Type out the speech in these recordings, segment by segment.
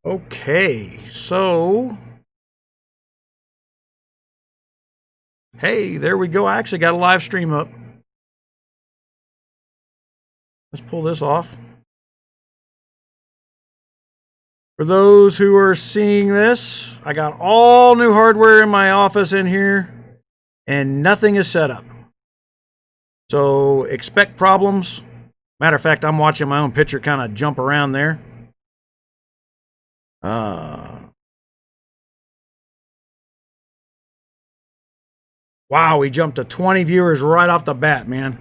Okay, so hey, there we go. I actually got a live stream up. Let's pull this off. For those who are seeing this, I got all new hardware in my office in here, and nothing is set up. So expect problems. Matter of fact, I'm watching my own picture kind of jump around there. Wow, we jumped to 20 viewers right off the bat, man.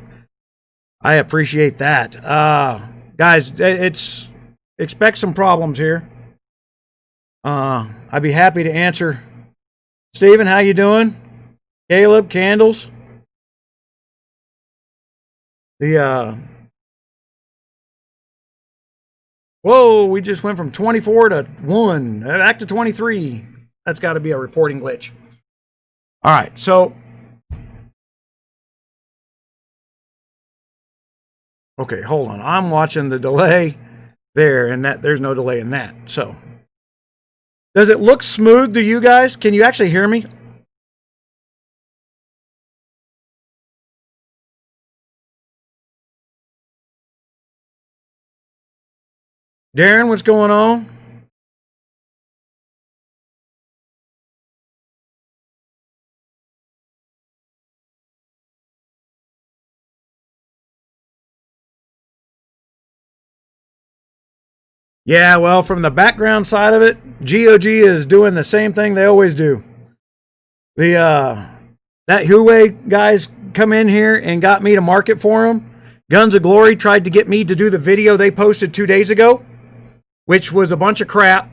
I appreciate that. Guys, expect some problems here. I'd be happy to answer. Steven, how you doing? Caleb, Candles. Whoa, we just went from 24 to 1, back to 23. That's got to be a reporting glitch. All right, so okay, hold on. I'm watching the delay there, and there's no delay in that. So, does it look smooth to you guys? Can you actually hear me? Darren, what's going on? Yeah, well, from the background side of it, GOG is doing the same thing they always do. That Huawei guys come in here and got me to market for them. Guns of Glory tried to get me to do the video they posted 2 days ago, which was a bunch of crap.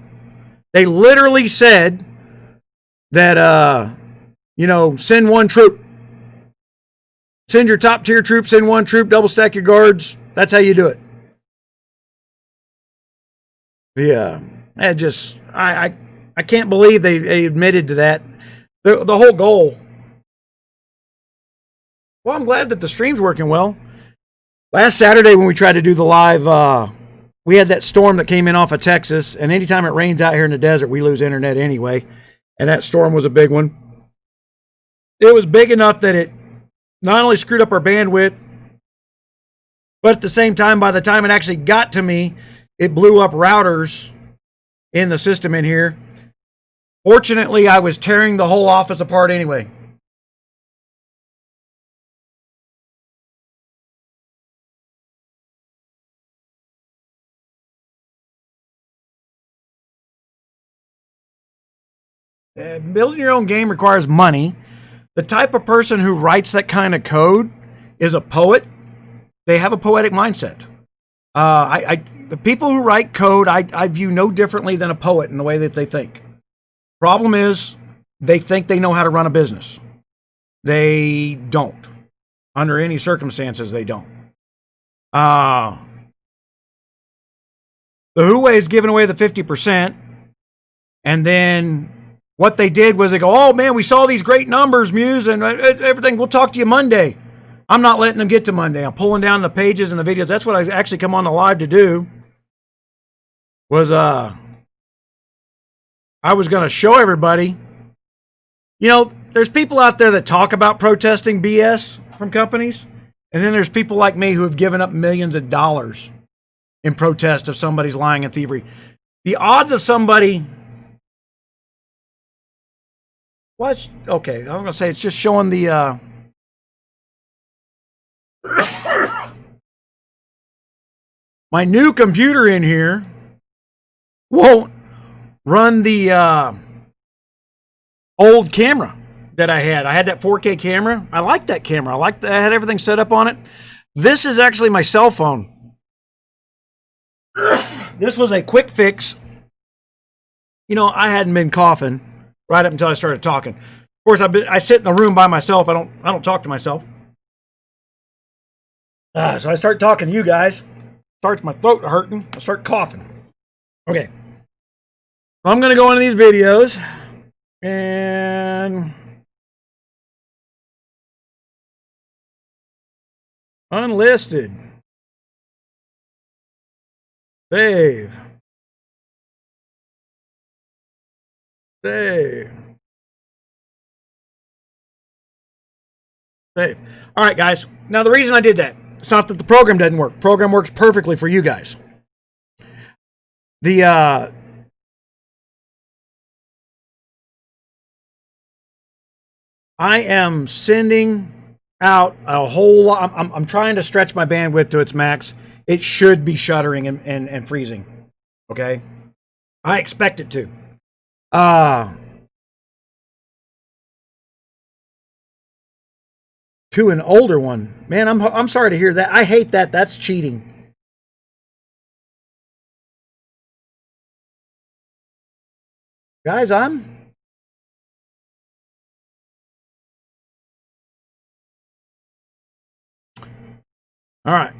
They literally said that, send one troop. Send your top tier troops, send one troop, double stack your guards. That's how you do it. Yeah, I can't believe they admitted to that. The whole goal. Well, I'm glad that the stream's working well. Last Saturday when we tried to do the live, we had that storm that came in off of Texas, and anytime it rains out here in the desert, we lose internet anyway. And that storm was a big one. It was big enough that it not only screwed up our bandwidth, but at the same time, by the time it actually got to me, it blew up routers in the system in here. Fortunately, I was tearing the whole office apart anyway. Building your own game requires money. The type of person who writes that kind of code is a poet. They have a poetic mindset. The people who write code, I view no differently than a poet in the way that they think. Problem is, they think they know how to run a business. They don't. Under any circumstances, they don't. The Huawei is giving away the 50%, and then what they did was they go, oh man, we saw these great numbers, Muse, and everything. We'll talk to you Monday. I'm not letting them get to Monday. I'm pulling down the pages and the videos. That's what I actually come on the live to do. I was going to show everybody. There's people out there that talk about protesting BS from companies. And then there's people like me who have given up millions of dollars in protest of somebody's lying and thievery. The odds of somebody... Okay, I'm going to say it's just showing the... My new computer in here won't run the old camera that I had. I had that 4K camera. I like that camera. I had everything set up on it. This is actually my cell phone. This was a quick fix. I hadn't been coughing right up until I started talking. Of course, I sit in the room by myself. I don't talk to myself. So I start talking to you guys. Starts my throat hurting. I start coughing. Okay. I'm going to go into these videos and unlisted. Save. Save. Save. All right, guys. Now, the reason I did that, it's not that the program doesn't work. Program works perfectly for you guys. I am sending out a whole lot. I'm trying to stretch my bandwidth to its max. It should be shuttering and freezing. Okay? I expect it to. To an older one. Man, I'm sorry to hear that. I hate that. That's cheating. Guys, all right.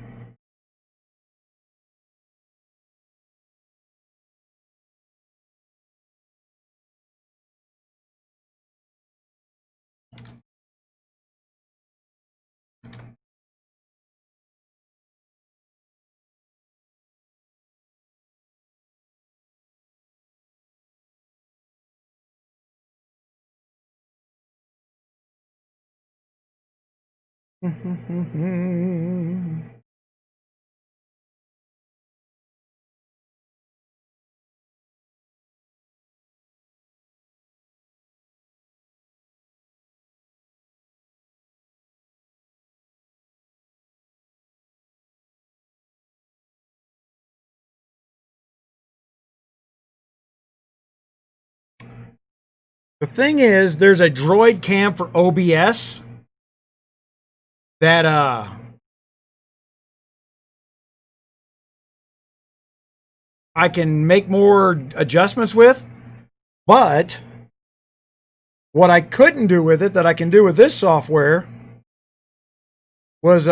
The thing is, there's a Droid cam for OBS that I can make more adjustments with, but what I couldn't do with it that I can do with this software was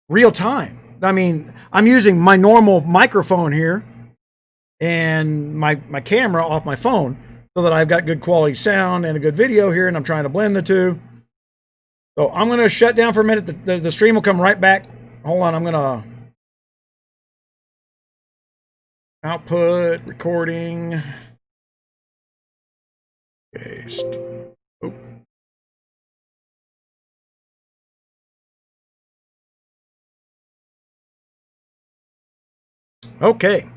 real time. I mean, I'm using my normal microphone here and my camera off my phone so that I've got good quality sound and a good video here, and I'm trying to blend the two. So I'm going to shut down for a minute. The stream will come right back. Hold on, I'm going to output, recording. Paste. Oh. Okay.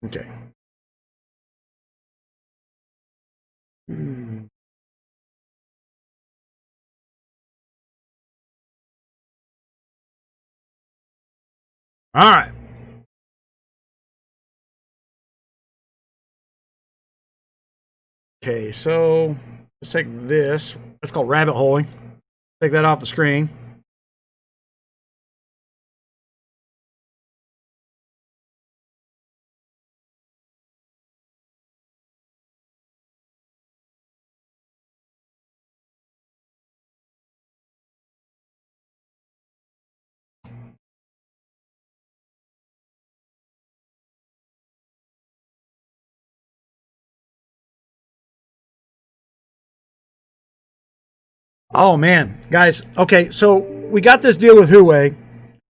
Okay. All right. Okay, so let's take this. That's called rabbit holing. Take that off the screen. Oh man, guys. Okay, so we got this deal with Huawei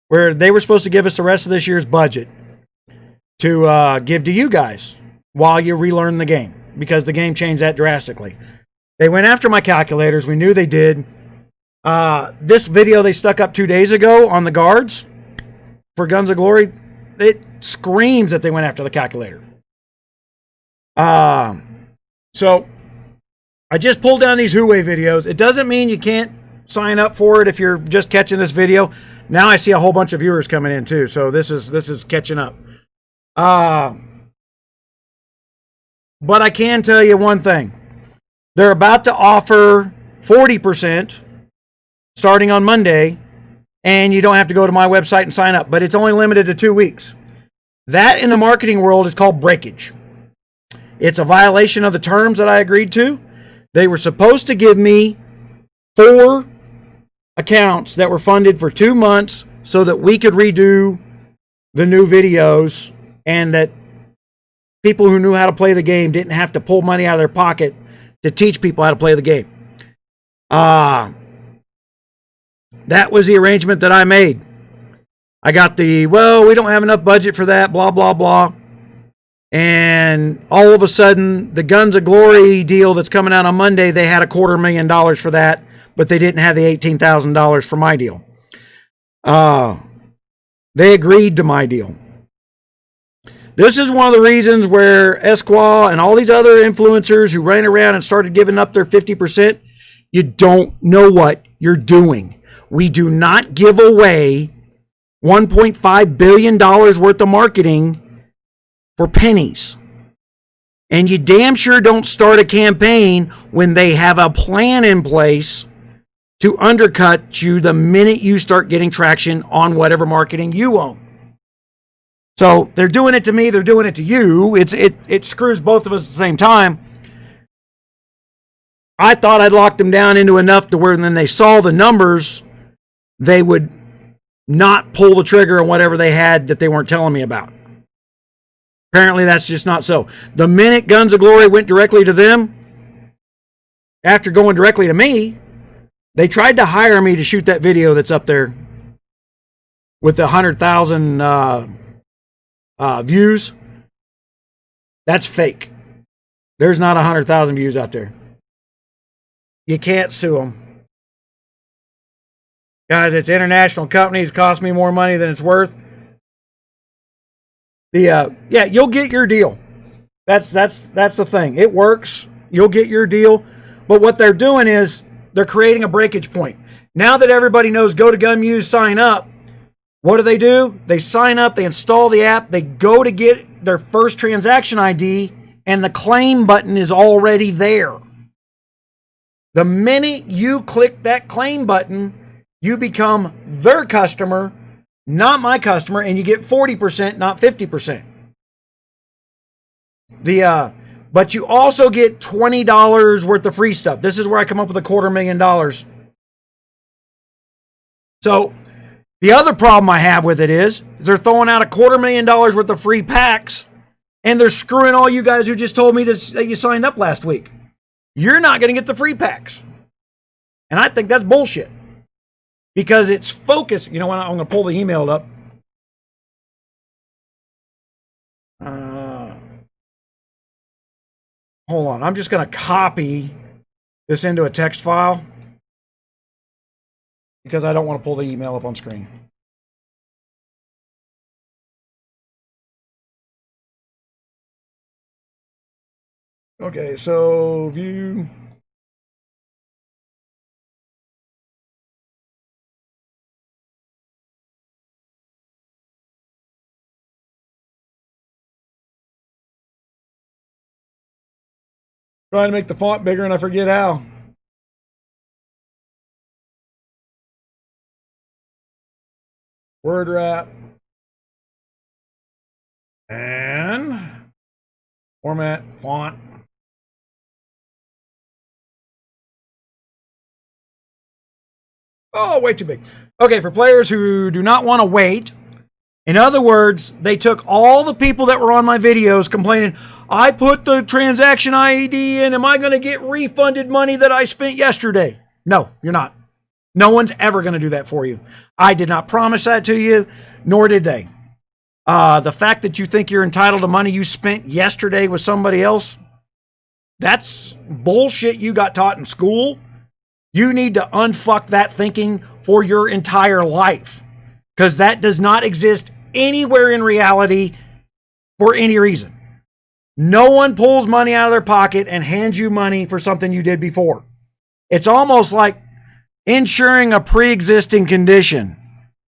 where they were supposed to give us the rest of this year's budget to give to you guys while you relearn the game, because the game changed that drastically. They went after my calculators. We knew they did. This video they stuck up 2 days ago on the guards for Guns of Glory, it screams that they went after the calculator. So I just pulled down these Huawei videos. It doesn't mean you can't sign up for it if you're just catching this video. Now I see a whole bunch of viewers coming in too, so this is catching up. But I can tell you one thing. They're about to offer 40% starting on Monday, and you don't have to go to my website and sign up, but it's only limited to 2 weeks. That in the marketing world is called breakage. It's a violation of the terms that I agreed to. They were supposed to give me 4 accounts that were funded for 2 months so that we could redo the new videos and that people who knew how to play the game didn't have to pull money out of their pocket to teach people how to play the game. That was the arrangement that I made. I got we don't have enough budget for that, blah, blah, blah. And all of a sudden, the Guns of Glory deal that's coming out on Monday, they had $250,000 for that, but they didn't have the $18,000 for my deal. They agreed to my deal. This is one of the reasons where 𝙂𝙪𝙣𝙈 and all these other influencers who ran around and started giving up their 50%, you don't know what you're doing. We do not give away $1.5 billion worth of marketing for pennies. And you damn sure don't start a campaign when they have a plan in place to undercut you the minute you start getting traction on whatever marketing you own. So they're doing it to me, they're doing it to you. It screws both of us at the same time. I thought I'd locked them down into enough to where when they saw the numbers, they would not pull the trigger on whatever they had that they weren't telling me about. Apparently that's just not so. The minute Guns of Glory went directly to them, after going directly to me, they tried to hire me to shoot that video that's up there with the 100,000 views. That's fake. There's not 100,000 views out there. You can't sue them. Guys, it's international companies, cost me more money than it's worth. Yeah, you'll get your deal. That's the thing. It works. You'll get your deal. But what they're doing is they're creating a breakage point. Now that everybody knows, go to GunMuse, sign up. What do? They sign up, they install the app, they go to get their first transaction ID, and the claim button is already there. The minute you click that claim button, you become their customer, not my customer, and you get 40%, not 50%. But you also get $20 worth of free stuff. This is where I come up with $250,000. So the other problem I have with it is they're throwing out $250,000 worth of free packs, and they're screwing all you guys who just told me that you signed up last week. You're not going to get the free packs. And I think that's bullshit. Because it's focused. You know what? I'm going to pull the email up. Hold on. I'm just going to copy this into a text file because I don't want to pull the email up on screen. Okay, so view. Trying to make the font bigger and I forget how. Word wrap. And format, font. Oh, way too big. Okay, for players who do not want to wait. In other words, they took all the people that were on my videos complaining, I put the transaction ID in, am I going to get refunded money that I spent yesterday? No, you're not. No one's ever going to do that for you. I did not promise that to you, nor did they. The fact that you think you're entitled to money you spent yesterday with somebody else, that's bullshit you got taught in school. You need to unfuck that thinking for your entire life, because that does not exist anywhere in reality for any reason. No one pulls money out of their pocket and hands you money for something you did before. It's almost like insuring a pre-existing condition.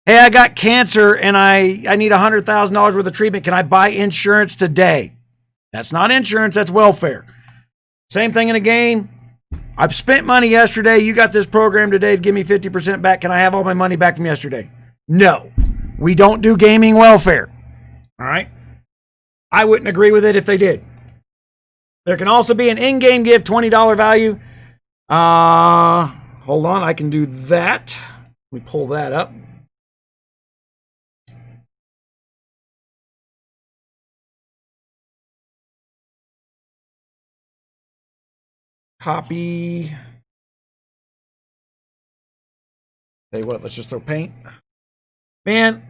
Hey, I got cancer and I need $100,000 worth of treatment. Can I buy insurance today? That's not insurance, that's welfare. Same thing in a game. I've spent money yesterday. You got this program today to give me 50% back. Can I have all my money back from yesterday? No. We don't do gaming welfare. All right? I wouldn't agree with it if they did. There can also be an in-game gift, $20 value. Hold on, I can do that. Let me pull that up. Copy. Tell you what, let's just throw paint. Man,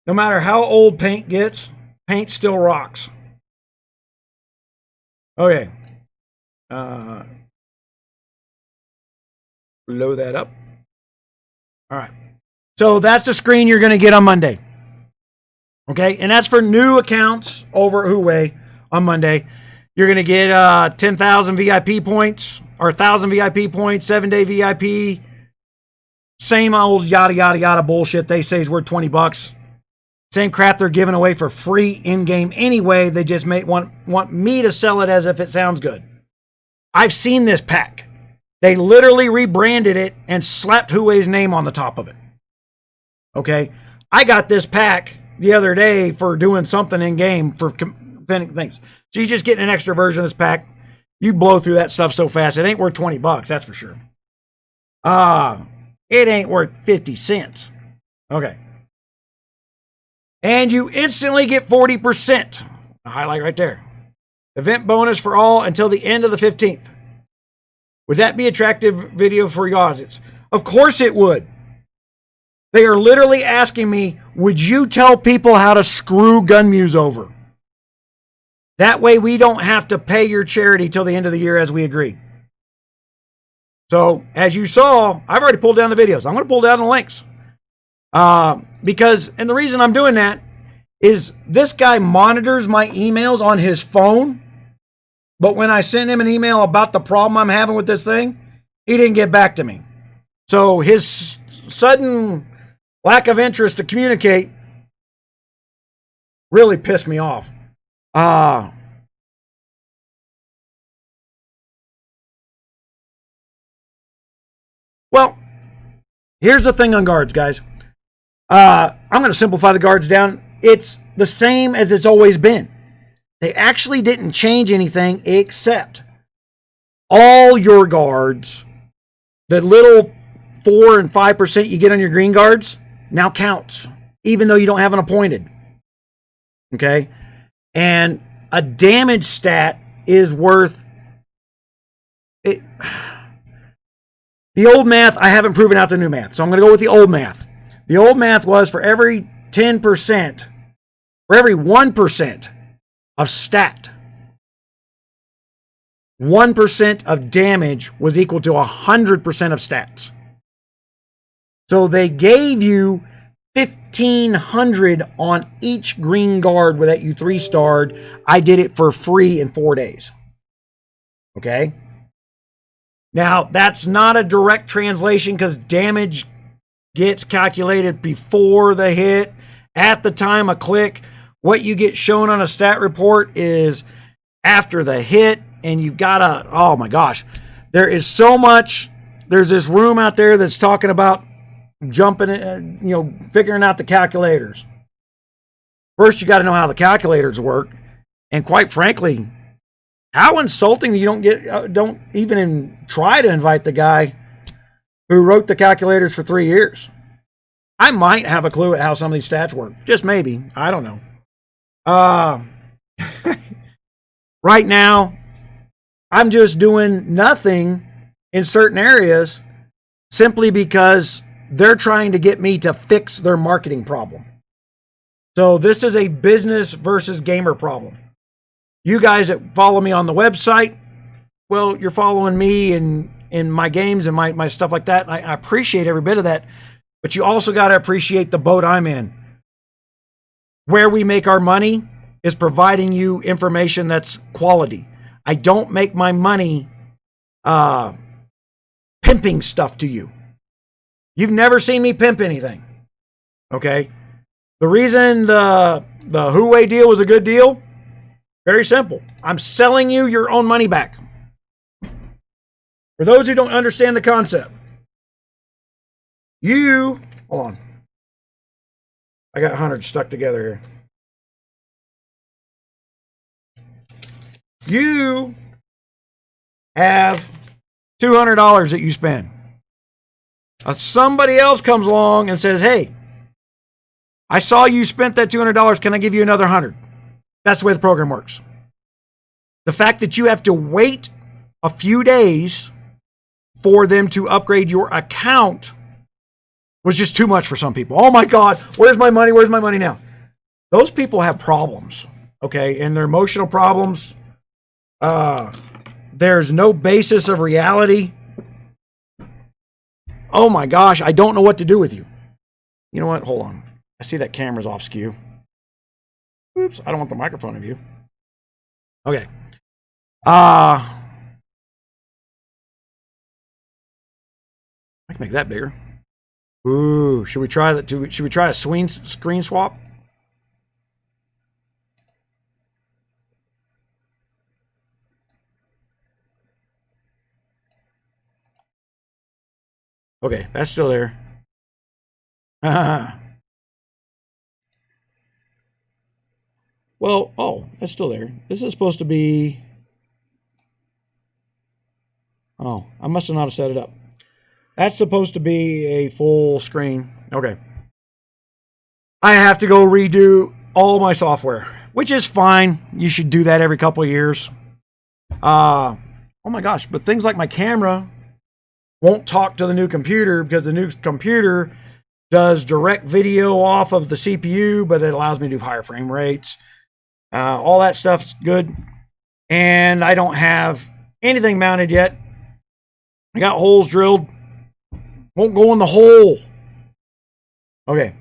no matter how old paint gets, paint still rocks. Okay. Load that up. All right. So that's the screen you're going to get on Monday. Okay. And that's for new accounts over at 𝙂𝙪 on Monday. You're going to get 10,000 VIP points or 1,000 VIP points, 7-day VIP. Same old yada, yada, yada bullshit they say is worth $20. Same crap they're giving away for free in-game anyway. They just want me to sell it as if it sounds good. I've seen this pack. They literally rebranded it and slapped 𝙂𝙪's name on the top of it. Okay? I got this pack the other day for doing something in-game for things. So you just get an extra version of this pack. You blow through that stuff so fast. It ain't worth $20, that's for sure. It ain't worth 50 cents. Okay. And you instantly get 40%. A highlight right there. Event bonus for all until the end of the 15th. Would that be attractive video for your audience? Of course it would. They are literally asking me, would you tell people how to screw GunMuse over? That way we don't have to pay your charity till the end of the year as we agreed. So, as you saw, I've already pulled down the videos. I'm going to pull down the links. Because, and the reason I'm doing that is this guy monitors my emails on his phone. But when I sent him an email about the problem I'm having with this thing, he didn't get back to me. So his sudden lack of interest to communicate really pissed me off. Well, here's the thing on guards, guys. I'm going to simplify the guards down. It's the same as it's always been. They actually didn't change anything except all your guards, the little 4 and 5% you get on your green guards, now counts, even though you don't have an appointed. Okay? And a damage stat is worth it. The old math, I haven't proven out the new math, so I'm going to go with the old math. The old math was for every 10%, for every 1% of stat, 1% of damage was equal to 100% of stats. So they gave you 1,500 on each green guard with that you 3-starred. I did it for free in 4 days. Okay? Now, that's not a direct translation because damage gets calculated before the hit, at the time of click. What you get shown on a stat report is after the hit, and you've got to, oh my gosh, there is so much. There's this room out there that's talking about jumping, figuring out the calculators. First, you got to know how the calculators work. And quite frankly, how insulting you don't even try to invite the guy who wrote the calculators for 3 years. I might have a clue at how some of these stats work. Just maybe. I don't know. Right now, I'm just doing nothing in certain areas simply because they're trying to get me to fix their marketing problem. So this is a business versus gamer problem. You guys that follow me on the website, well, you're following me in my games and my stuff like that. I appreciate every bit of that. But you also got to appreciate the boat I'm in. Where we make our money is providing you information that's quality. I don't make my money pimping stuff to you. You've never seen me pimp anything. Okay? The reason the 𝙂𝙪 deal was a good deal, very simple. I'm selling you your own money back. For those who don't understand the concept, hold on. I got hundreds stuck together here. You have $200 that you spend. Somebody else comes along and says, hey, I saw you spent that $200. Can I give you another 100? That's the way the program works. The fact that you have to wait a few days for them to upgrade your account was just too much for some people. Oh my God, where's my money? Where's my money now? Those people have problems, okay? And they're emotional problems. There's no basis of reality. Oh my gosh, I don't know what to do with you. You know what? Hold on. I see that camera's off skew. Oops, I don't want the microphone of you. Okay. I can make that bigger. Ooh, should we try that? Should we try a screen swap? Okay, that's still there. Well, oh, that's still there. This is supposed to be... Oh, I must have not set it up. That's supposed to be a full screen. Okay. I have to go redo all my software, which is fine. You should do that every couple of years. Oh my gosh, but things like my camera won't talk to the new computer because the new computer does direct video off of the CPU, but it allows me to do higher frame rates. All that stuff's good. And I don't have anything mounted yet. I got holes drilled. Won't go in the hole. Okay.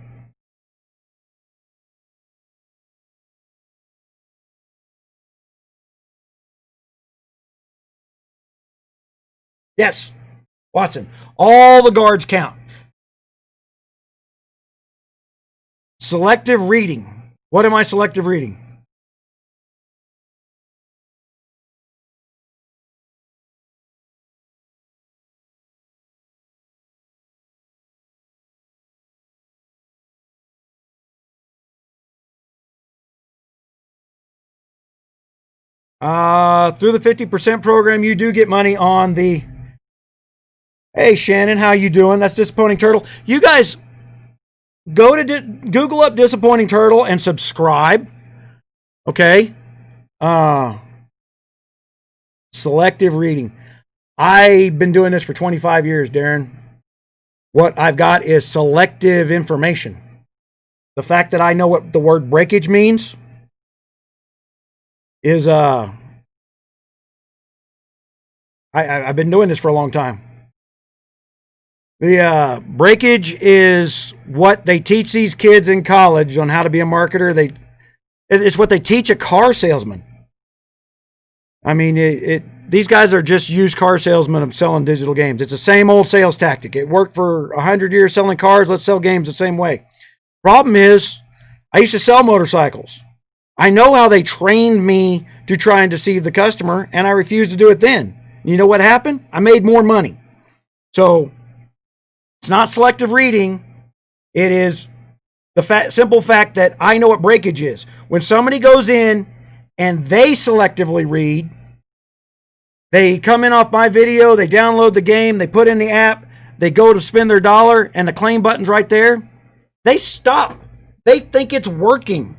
Yes, Watson. All the guards count. Selective reading. What am I selective reading? Through the 50% program, you do get money on the... Hey, Shannon, how you doing? That's Disappointing Turtle. You guys, go to Google up Disappointing Turtle and subscribe. Okay? Selective reading. I've been doing this for 25 years, Darren. What I've got is selective information. The fact that I know what the word breakage means is I've been doing this for a long time. The breakage is what they teach these kids in college on how to be a marketer. It's what they teach a car salesman. I mean, these guys are just used car salesmen of selling digital games. It's the same old sales tactic. It worked for 100 years selling cars. Let's sell games the same way. Problem is, I used to sell motorcycles. I know how they trained me to try and deceive the customer, and I refused to do it then. You know what happened? I made more money. So it's not selective reading. It is the simple fact that I know what breakage is. When somebody goes in and they selectively read, they come in off my video, they download the game, they put in the app, they go to spend their dollar, and the claim button's right there. They stop. They think it's working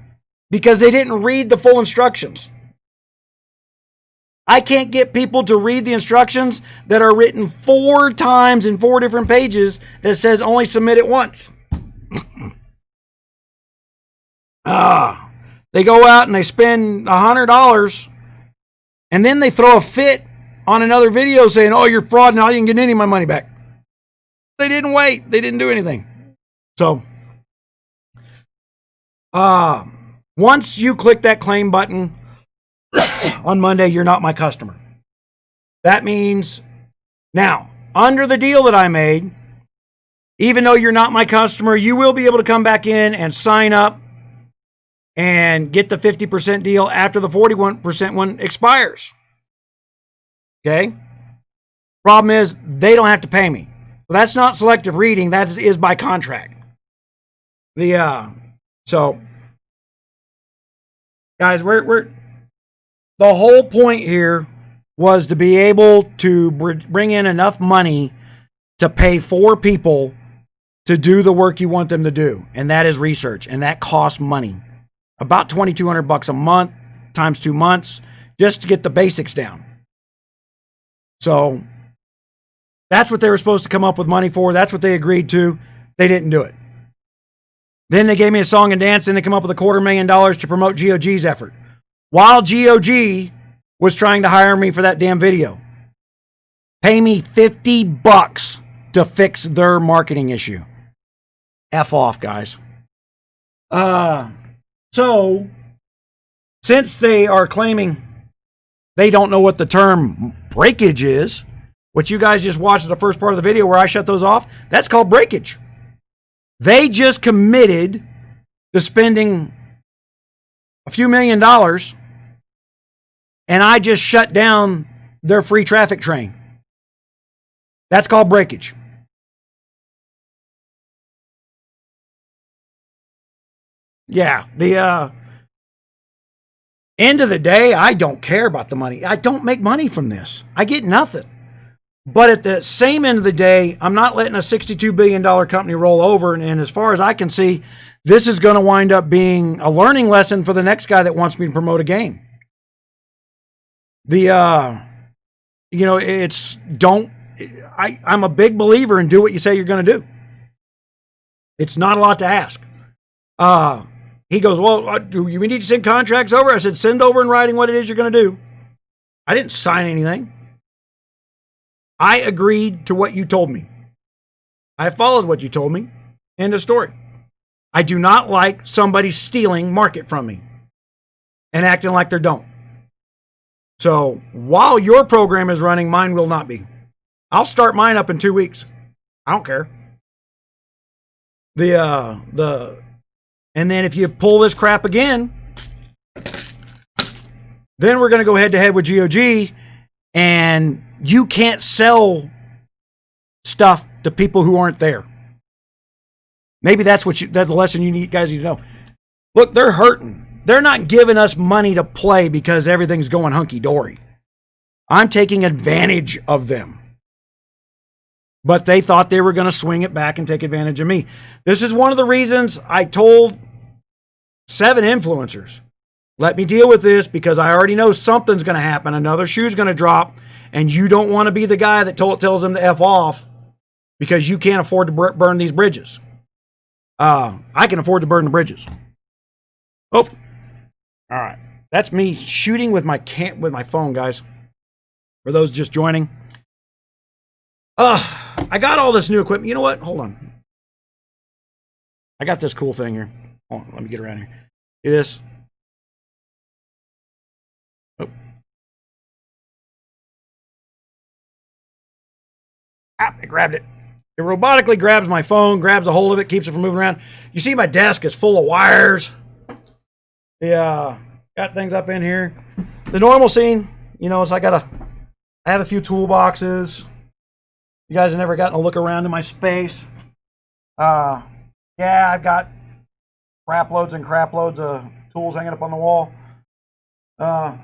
because they didn't read the full instructions. I can't get people to read the instructions that are written 4 times in 4 different pages that says only submit it once. They go out and they spend $100 and then they throw a fit on another video saying, oh, you're fraud and I didn't get any of my money back. They didn't wait. They didn't do anything. So, once you click that claim button on Monday, you're not my customer. That means now, under the deal that I made, even though you're not my customer, you will be able to come back in and sign up and get the 50% deal after the 41% one expires. Okay? Problem is, they don't have to pay me. So that's not selective reading. That is by contract. So, guys, the whole point here was to be able to bring in enough money to pay 4 people to do the work you want them to do, and that is research, and that costs money. About $2,200 a month times 2 months just to get the basics down. So that's what they were supposed to come up with money for. That's what they agreed to. They didn't do it. Then they gave me a song and dance, and they come up with $250,000 to promote GOG's effort, while GOG was trying to hire me for that damn video. Pay me $50 to fix their marketing issue. F off, guys. So, since they are claiming they don't know what the term breakage is, what you guys just watched the first part of the video where I shut those off, that's called breakage. They just committed to spending a few $1,000,000, and I just shut down their free traffic train. That's called breakage. Yeah, the end of the day, I don't care about the money. I don't make money from this. I get nothing. But at the same end of the day, I'm not letting a $62 billion company roll over. And as far as I can see, this is going to wind up being a learning lesson for the next guy that wants me to promote a game. I'm a big believer in do what you say you're going to do. It's not a lot to ask. He goes, well, do we need to send contracts over? I said, send over in writing what it is you're going to do. I didn't sign anything. I agreed to what you told me. I followed what you told me. End of story. I do not like somebody stealing market from me and acting like they don't. So while your program is running, mine will not be. I'll start mine up in 2 weeks. I don't care. And then if you pull this crap again, then we're going to go head to head with GOG, and you can't sell stuff to people who aren't there. Maybe that's the lesson you guys need to know. Look, they're hurting. They're not giving us money to play because everything's going hunky-dory. I'm taking advantage of them. But they thought they were going to swing it back and take advantage of me. This is one of the reasons I told 7 influencers, let me deal with this because I already know something's going to happen. Another shoe's going to drop, and you don't want to be the guy that tells them to F off because you can't afford to burn these bridges. I can afford to burn the bridges. Oh, all right. That's me shooting with my phone, guys. For those just joining. I got all this new equipment. You know what? Hold on. I got this cool thing here. Hold on, let me get around here. See this? Oh. It grabbed it. It robotically grabs my phone, grabs a hold of it, keeps it from moving around. You see my desk is full of wires. Yeah, got things up in here. The normal scene, so I have a few toolboxes. You guys have never gotten a look around in my space. Yeah, I've got crap loads and crap loads of tools hanging up on the wall. And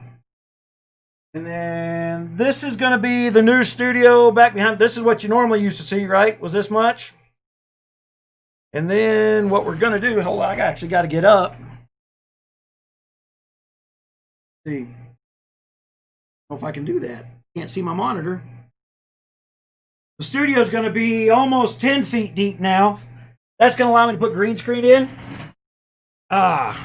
then this is going to be the new studio back behind. This is what you normally used to see, right? Was this much? And then what we're going to do, hold on, I actually got to get up. See. I don't know if I can do that. Can't see my monitor. The studio is going to be almost 10 feet deep now. That's going to allow me to put green screen in. Oh.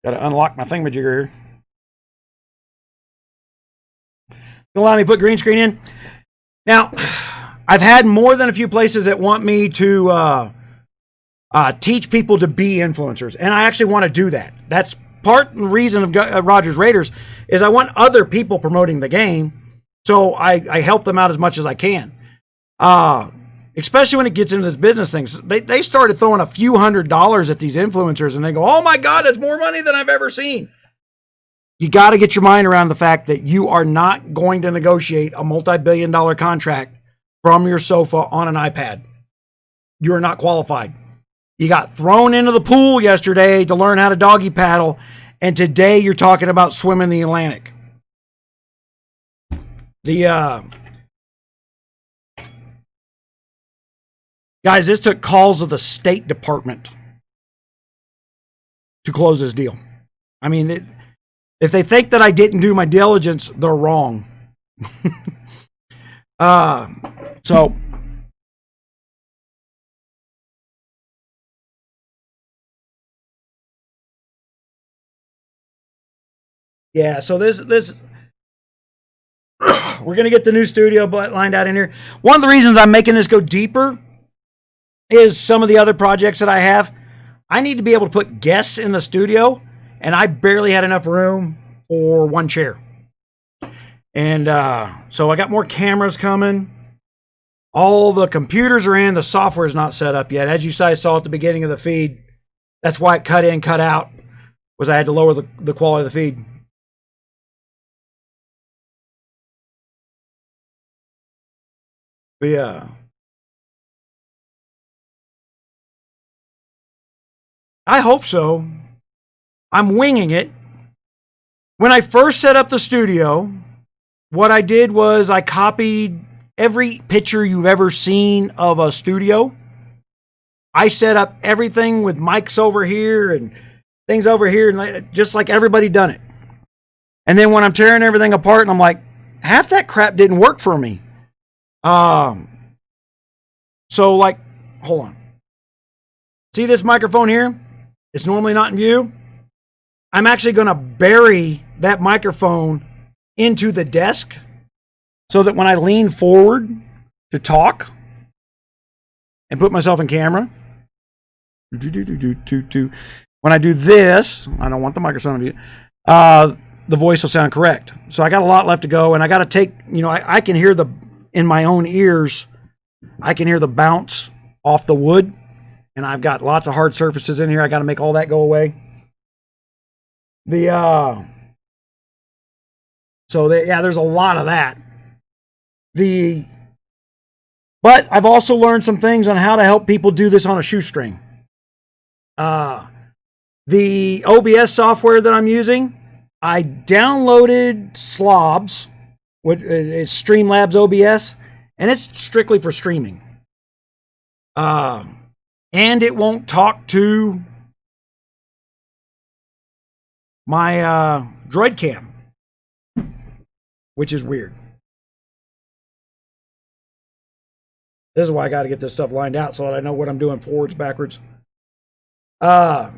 Got to unlock my thingamajigger here. Going to allow me to put green screen in. Now, I've had more than a few places that want me to teach people to be influencers, and I actually want to do that. That's part of the reason of Rogers Raiders is I want other people promoting the game, so I help them out as much as I can. especially when it gets into this business things. They started throwing a few $100s at these influencers, and they go, oh my God, that's more money than I've ever seen. You got to get your mind around the fact that you are not going to negotiate a multi-billion-dollar contract from your sofa on an iPad. You are not qualified. You got thrown into the pool yesterday to learn how to doggy paddle, and today you're talking about swimming the Atlantic. Guys, this took calls of the State Department to close this deal. I mean, if they think that I didn't do my diligence, they're wrong. So yeah, so this we're gonna get the new studio lined out in here. One of the reasons I'm making this go deeper is some of the other projects that I have. I need to be able to put guests in the studio, and I barely had enough room for one chair. And so I got more cameras coming. All the computers are in. The software is not set up yet. As you guys saw at the beginning of the feed, that's why it cut in, cut out, was I had to lower the quality of the feed. But yeah. I hope so. I'm winging it. When I first set up the studio, what I did was I copied every picture you've ever seen of a studio. I set up everything with mics over here and things over here, and just like everybody done it. And then when I'm tearing everything apart, and I'm like, half that crap didn't work for me. So like, hold on. See this microphone here? It's normally not in view. I'm actually going to bury that microphone into the desk so that when I lean forward to talk and put myself in camera, when I do this, I don't want the microphone to be, the voice will sound correct. So I got a lot left to go, and I got to take, I can hear in my own ears, I can hear the bounce off the wood. And I've got lots of hard surfaces in here. I got to make all that go away. There's a lot of that. But I've also learned some things on how to help people do this on a shoestring. The OBS software that I'm using, I downloaded Slobs, which is Streamlabs OBS, and it's strictly for streaming. And it won't talk to my Droid Cam, which is weird. This is why I got to get this stuff lined out so that I know what I'm doing forwards, backwards. So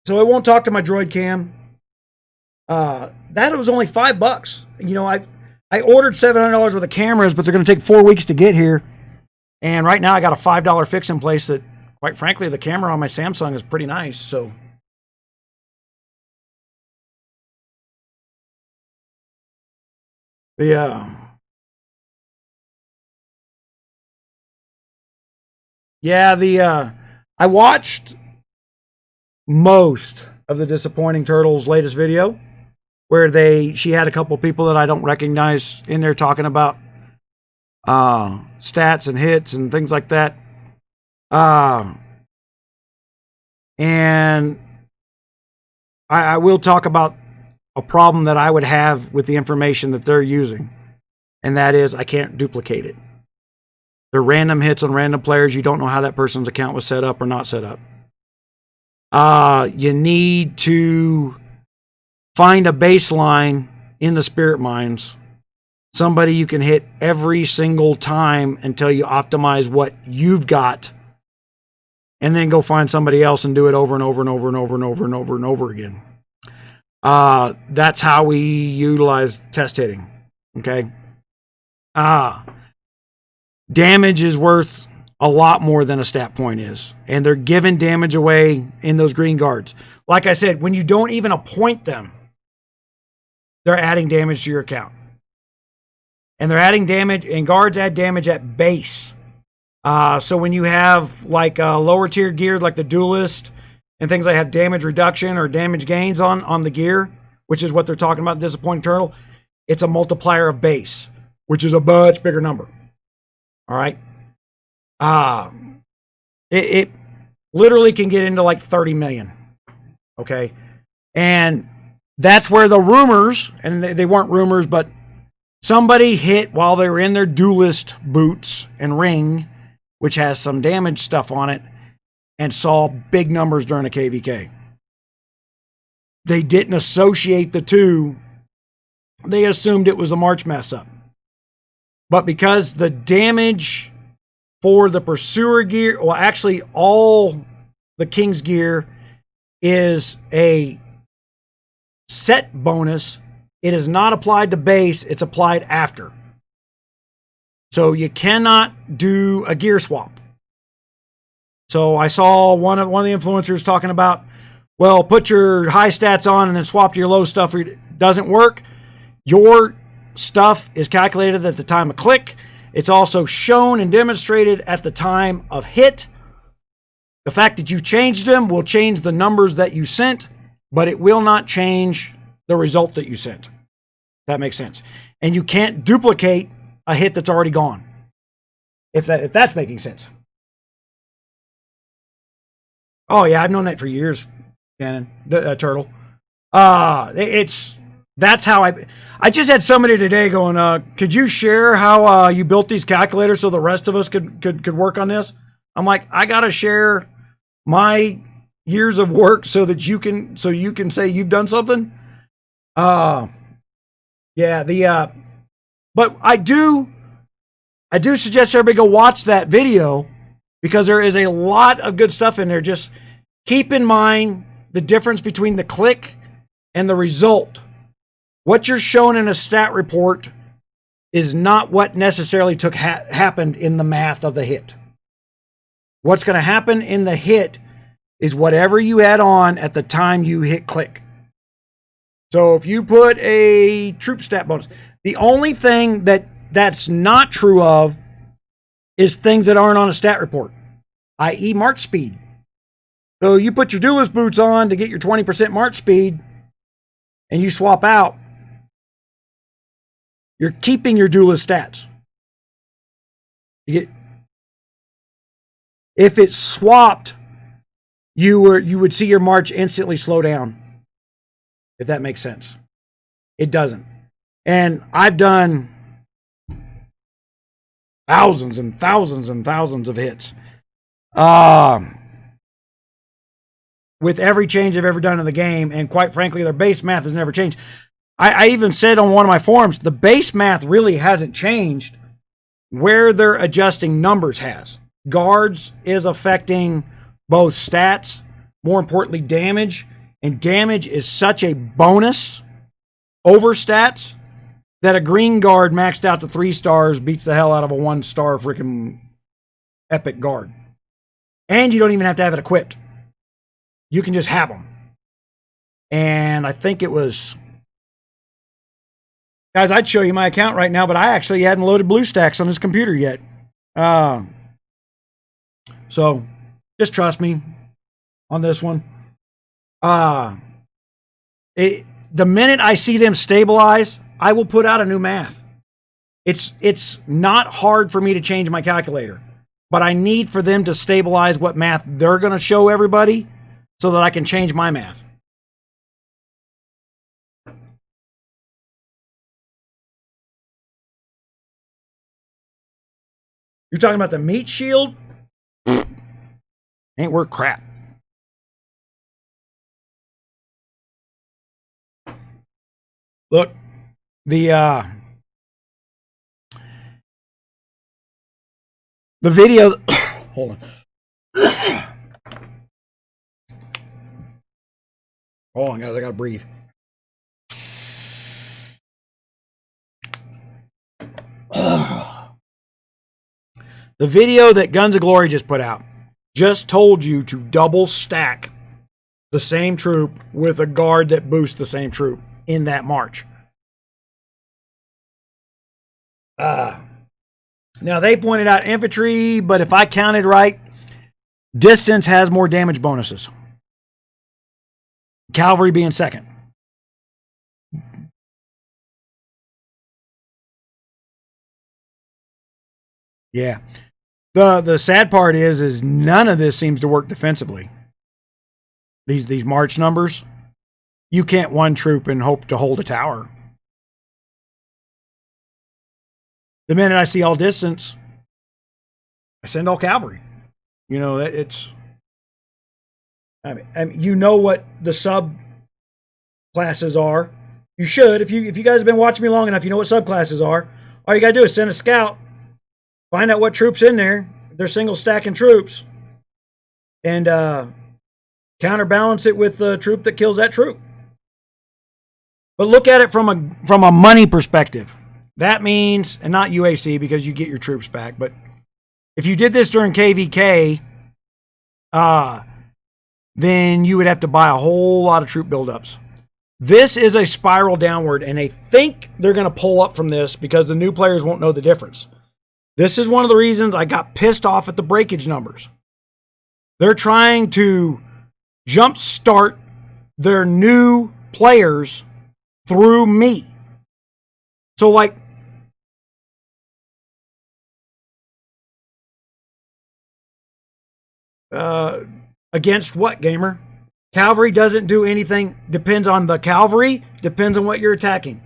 it won't talk to my Droid Cam. That was only $5. I ordered $700 worth of cameras, but they're going to take 4 weeks to get here. And right now I got a $5 fix in place that, quite frankly, the camera on my Samsung is pretty nice. So I watched most of the Disappointing Turtles' latest video, where she had a couple people that I don't recognize in there talking about stats and hits and things like that. And I will talk about a problem that I would have with the information that they're using. And that is, I can't duplicate it. They're random hits on random players. You don't know how that person's account was set up or not set up. You need to find a baseline in the spirit mines. Somebody you can hit every single time until you optimize what you've got, and then go find somebody else and do it over and over and over and over and over and over and over again. That's how we utilize test hitting. Okay. Damage is worth a lot more than a stat point is, and they're giving damage away in those green guards. Like I said, when you don't even appoint them, they're adding damage to your account. And they're adding damage, and guards add damage at base. So when you have like lower tier gear, like the duelist and things that have damage reduction or damage gains on the gear, which is what they're talking about, Disappointing Turtle, it's a multiplier of base, which is a much bigger number. All right. It literally can get into like 30 million. Okay. And that's where the rumors, and they weren't rumors, but somebody hit while they were in their duelist boots and ring, which has some damage stuff on it, and saw big numbers during a KVK. They didn't associate the two. They assumed it was a March mess up. But because the damage for the Pursuer gear, well, actually all the King's gear is a set bonus. It is not applied to base, it's applied after. So you cannot do a gear swap. So I saw one of the influencers talking about, well, put your high stats on and then swap to your low stuff. It doesn't work. Your stuff is calculated at the time of click. It's also shown and demonstrated at the time of hit. The fact that you changed them will change the numbers that you sent, but it will not change the result that you sent. That makes sense. And you can't duplicate a hit that's already gone. If that's making sense. Oh yeah, I've known that for years, Shannon, Turtle. That's how I just had somebody today going, could you share how you built these calculators so the rest of us could work on this? I'm like, I gotta share my years of work so that you can say you've done something. Yeah, but I do suggest everybody go watch that video because there is a lot of good stuff in there. Just keep in mind the difference between the click and the result. What you're shown in a stat report is not what necessarily happened in the math of the hit. What's going to happen in the hit is whatever you add on at the time you hit click. So if you put a troop stat bonus, the only thing that's not true of is things that aren't on a stat report, i.e. march speed. So you put your duelist boots on to get your 20% march speed and you swap out, you're keeping your duelist stats. If it's swapped, you would see your march instantly slow down. If that makes sense. It doesn't. And I've done thousands and thousands and thousands of hits. With every change I've ever done in the game, and quite frankly, their base math has never changed. I even said on one of my forums, the base math really hasn't changed. Where they're adjusting numbers has. Guards is affecting both stats, more importantly damage, and damage is such a bonus over stats that a green guard maxed out to 3 stars beats the hell out of a 1-star freaking epic guard. And you don't even have to have it equipped. You can just have them. And I think it was... Guys, I'd show you my account right now, but I actually hadn't loaded BlueStacks on this computer yet. So, just trust me on this one. The minute I see them stabilize, I will put out a new math. It's not hard for me to change my calculator, but I need for them to stabilize what math they're going to show everybody so that I can change my math. You're talking about the meat shield? Ain't worth crap. Look, the video, hold on. Hold on, guys, I gotta breathe. The video that Guns of Glory just put out just told you to double stack the same troop with a guard that boosts the same troop in that march. Now, they pointed out infantry, but if I counted right, distance has more damage bonuses. Cavalry being second. Yeah. The sad part is none of this seems to work defensively. These March numbers, you can't one troop and hope to hold a tower. The minute I see all distance, I send all cavalry. You know, it's... I mean, you know what the sub classes are. You should. If you guys have been watching me long enough, you know what subclasses are. All you got to do is send a scout, find out what troops in there. They're single stacking troops. And counterbalance it with the troop that kills that troop. But look at it from a money perspective. That means, and not UAC because you get your troops back, but if you did this during KVK, then you would have to buy a whole lot of troop buildups. This is a spiral downward, and I think they're going to pull up from this because the new players won't know the difference. This is one of the reasons I got pissed off at the breakage numbers. They're trying to jumpstart their new players through me. So, like, against what, gamer? Cavalry doesn't do anything. Depends on the cavalry. Depends on what you're attacking.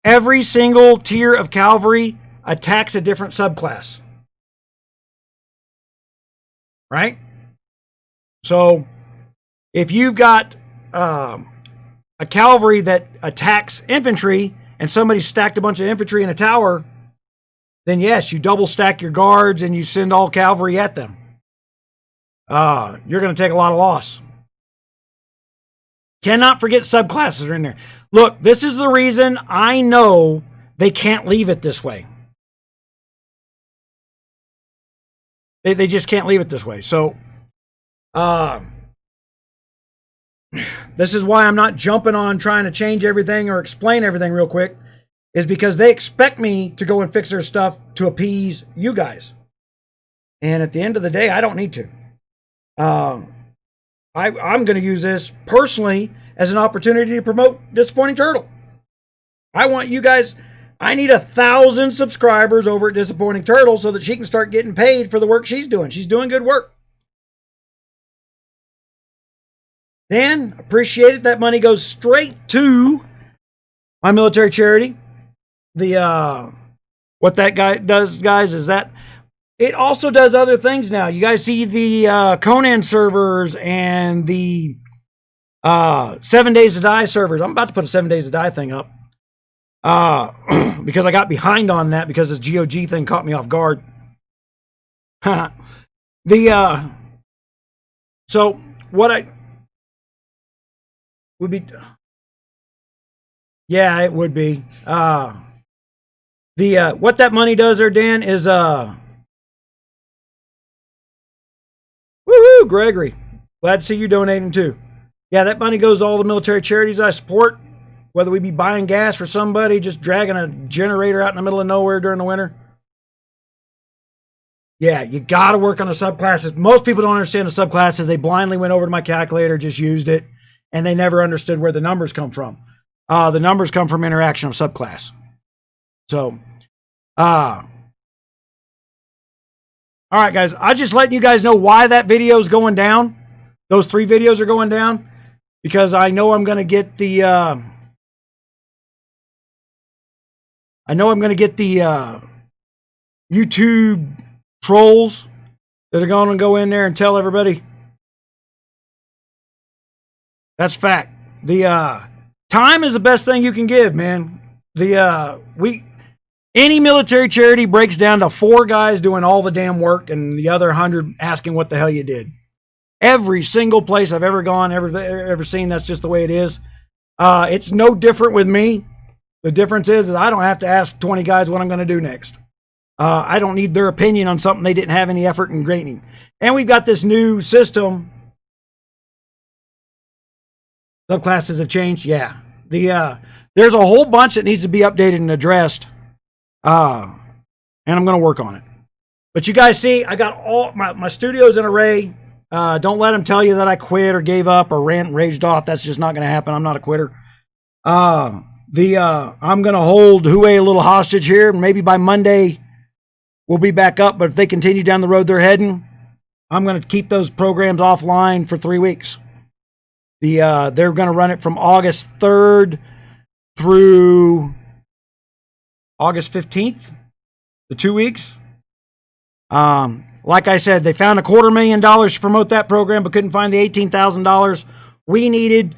Every single tier of cavalry attacks a different subclass. Right? So, if you've got a cavalry that attacks infantry and somebody stacked a bunch of infantry in a tower, then yes, you double stack your guards and you send all cavalry at them. You're going to take a lot of loss. Cannot forget subclasses are in there. Look, this is the reason I know they can't leave it this way. They just can't leave it this way. So, this is why I'm not jumping on trying to change everything or explain everything real quick, is because they expect me to go and fix their stuff to appease you guys. And at the end of the day, I don't need to. I'm going to use this personally as an opportunity to promote Disappointing Turtle. I want you guys... I need 1,000 subscribers over at Disappointing Turtle so that she can start getting paid for the work she's doing. She's doing good work. Dan, appreciate it. That money goes straight to my military charity. What that guy does, guys, is that it also does other things now. You guys see the Conan servers and the 7 Days to Die servers. I'm about to put a 7 Days to Die thing up. Because I got behind on that because this GOG thing caught me off guard. So what I would be, yeah, it would be. What that money does there, Dan, is woohoo, Gregory. Glad to see you donating too. Yeah, that money goes to all the military charities I support. Whether we be buying gas for somebody, just dragging a generator out in the middle of nowhere during the winter. Yeah, you got to work on the subclasses. Most people don't understand the subclasses. They blindly went over to my calculator, just used it, and they never understood where the numbers come from. The numbers come from interaction of subclass. So, all right, guys. I'm just letting you guys know why that video is going down. Those 3 videos are going down because I know I'm going to get the... YouTube trolls that are going to go in there and tell everybody. That's fact. The time is the best thing you can give, man. Any military charity breaks down to 4 guys doing all the damn work and the other 100 asking what the hell you did. Every single place I've ever gone, ever seen, that's just the way it is. It's no different with me. The difference is I don't have to ask 20 guys what I'm going to do next. I don't need their opinion on something they didn't have any effort in grading. And we've got this new system. Subclasses have changed. Yeah. There's a whole bunch that needs to be updated and addressed And I'm going to work on it. But you guys see, I got all my studio's in array. Don't let them tell you that I quit or gave up or raged off. That's just not going to happen. I'm not a quitter. I'm going to hold 𝙂𝙪𝙣 a little hostage here. Maybe by Monday, we'll be back up. But if they continue down the road they're heading, I'm going to keep those programs offline for 3 weeks. They're going to run it from August 3rd through August 15th, the 2 weeks. Like I said, they found $250,000 to promote that program, but couldn't find the $18,000 we needed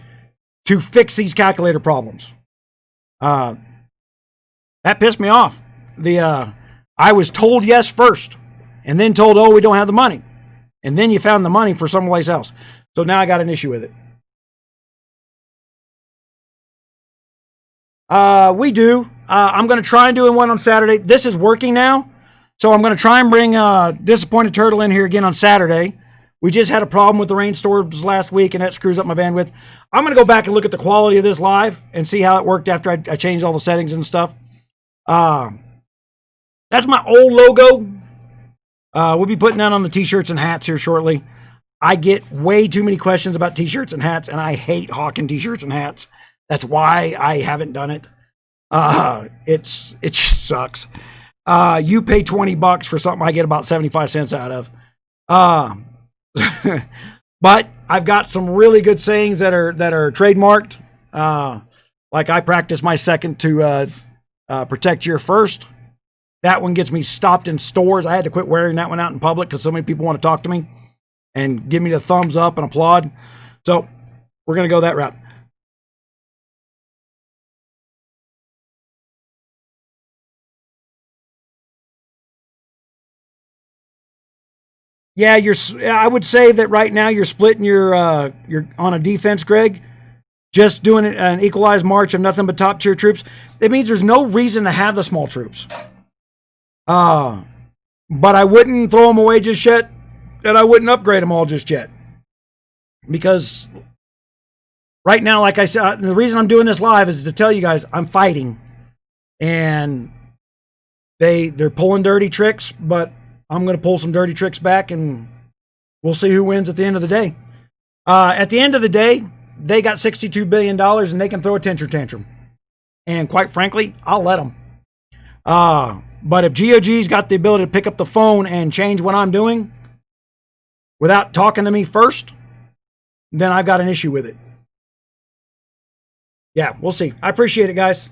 to fix these calculator problems. That pissed me off. I was told yes first, and then told, oh, we don't have the money. And then you found the money for someplace else. So now I got an issue with it. We do. I'm going to try and do one on Saturday. This is working now. So I'm going to try and bring Disappointed Turtle in here again on Saturday. We just had a problem with the rainstorms last week, and that screws up my bandwidth. I'm going to go back and look at the quality of this live and see how it worked after I changed all the settings and stuff. That's my old logo. We'll be putting that on the t-shirts and hats here shortly. I get way too many questions about t-shirts and hats, and I hate hawking t-shirts and hats. That's why I haven't done it. It just sucks. You pay $20 for something I get about 75 cents out of. But I've got some really good sayings that are trademarked. Like I practice my second to protect your first. That one gets me stopped in stores. I had to quit wearing that one out in public because so many people want to talk to me and give me the thumbs up and applaud. So we're going to go that route. Yeah, I would say that right now you're splitting you're on a defense, Greg. Just doing an equalized march of nothing but top tier troops. That means there's no reason to have the small troops. But I wouldn't throw them away just yet, and I wouldn't upgrade them all just yet. Because right now, like I said, the reason I'm doing this live is to tell you guys I'm fighting. And they're pulling dirty tricks, but I'm going to pull some dirty tricks back, and we'll see who wins at the end of the day. At the end of the day, they got $62 billion, and they can throw a tantrum. And quite frankly, I'll let them. But if GOG's got the ability to pick up the phone and change what I'm doing without talking to me first, then I've got an issue with it. Yeah, we'll see. I appreciate it, guys.